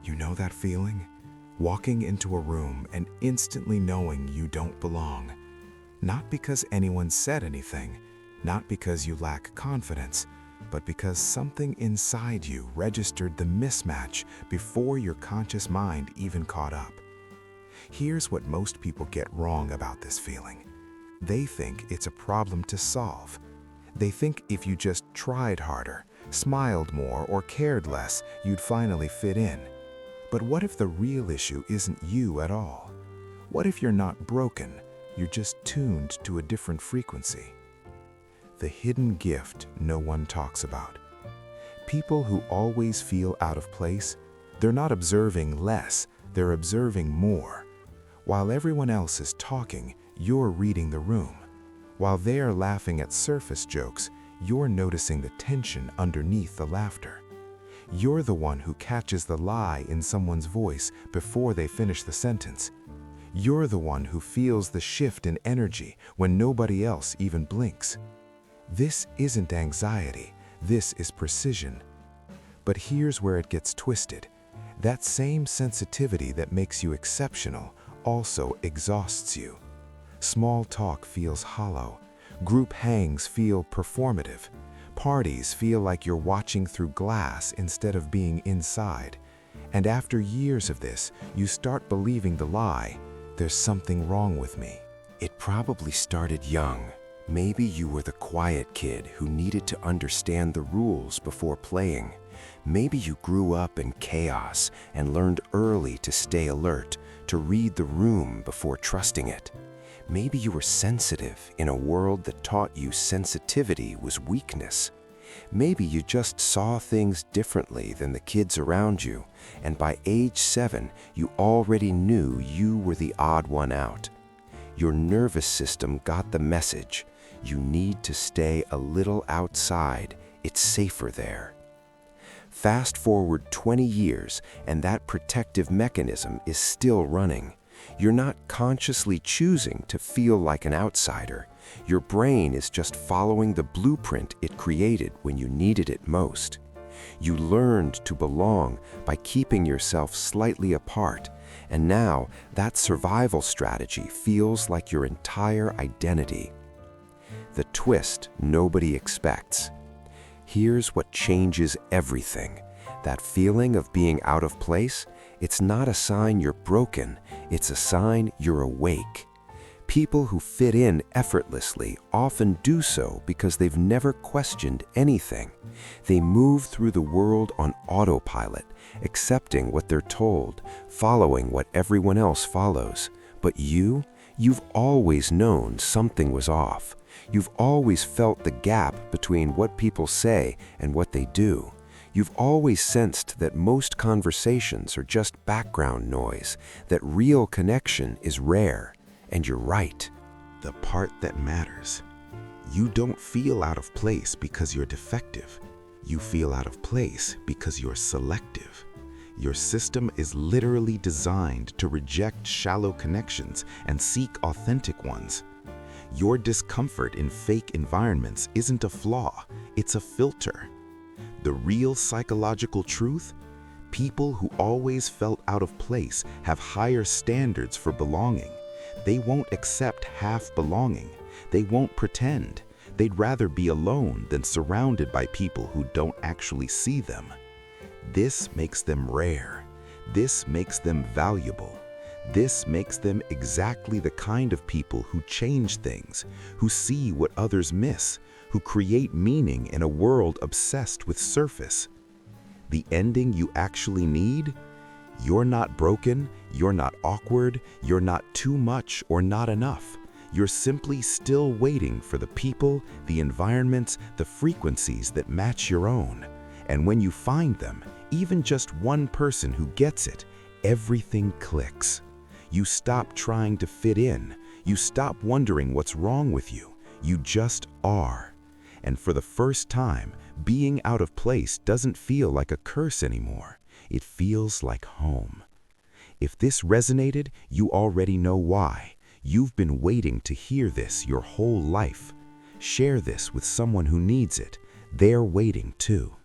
You know that feeling? Walking into a room and instantly knowing you don't belong. Not because anyone said anything, not because you lack confidence, but because something inside you registered the mismatch before your conscious mind even caught up. Here's what most people get wrong about this feeling. They think it's a problem to solve. They think if you just tried harder, smiled more, or cared less, you'd finally fit in. But what if the real issue isn't you at all? What if you're not broken, you're just tuned to a different frequency? The hidden gift no one talks about. People who always feel out of place, they're not observing less, they're observing more. While everyone else is talking, you're reading the room. While they are laughing at surface jokes, you're noticing the tension underneath the laughter. You're the one who catches the lie in someone's voice before they finish the sentence. You're the one who feels the shift in energy when nobody else even blinks. This isn't anxiety, this is precision. But here's where it gets twisted. That same sensitivity that makes you exceptional also exhausts you. Small talk feels hollow. Group hangs feel performative. Parties feel like you're watching through glass instead of being inside. And after years of this, you start believing the lie, there's something wrong with me. It probably started young. Maybe you were the quiet kid who needed to understand the rules before playing. Maybe you grew up in chaos and learned early to stay alert, to read the room before trusting it. Maybe you were sensitive in a world that taught you sensitivity was weakness. Maybe you just saw things differently than the kids around you, and by age 7, you already knew you were the odd one out. Your nervous system got the message. You need to stay a little outside. It's safer there. Fast forward 20 years, and that protective mechanism is still running. You're not consciously choosing to feel like an outsider. Your brain is just following the blueprint it created when you needed it most. You learned to belong by keeping yourself slightly apart, and now that survival strategy feels like your entire identity. The twist nobody expects. Here's what changes everything. That feeling of being out of place, it's not a sign you're broken, it's a sign you're awake. People who fit in effortlessly often do so because they've never questioned anything. They move through the world on autopilot, accepting what they're told, following what everyone else follows. But you've always known something was off. You've always felt the gap between what people say and what they do. You've always sensed that most conversations are just background noise, that real connection is rare. And you're right. The part that matters. You don't feel out of place because you're defective. You feel out of place because you're selective. Your system is literally designed to reject shallow connections and seek authentic ones. Your discomfort in fake environments isn't a flaw, it's a filter. The real psychological truth? People who always felt out of place have higher standards for belonging. They won't accept half belonging. They won't pretend. They'd rather be alone than surrounded by people who don't actually see them. This makes them rare. This makes them valuable. This makes them exactly the kind of people who change things, who see what others miss, who create meaning in a world obsessed with surface. The ending you actually need? You're not broken, you're not awkward, you're not too much or not enough. You're simply still waiting for the people, the environments, the frequencies that match your own. And when you find them, even just one person who gets it, everything clicks. You stop trying to fit in. You stop wondering what's wrong with you. You just are. And for the first time, being out of place doesn't feel like a curse anymore. It feels like home. If this resonated, you already know why. You've been waiting to hear this your whole life. Share this with someone who needs it. They're waiting too.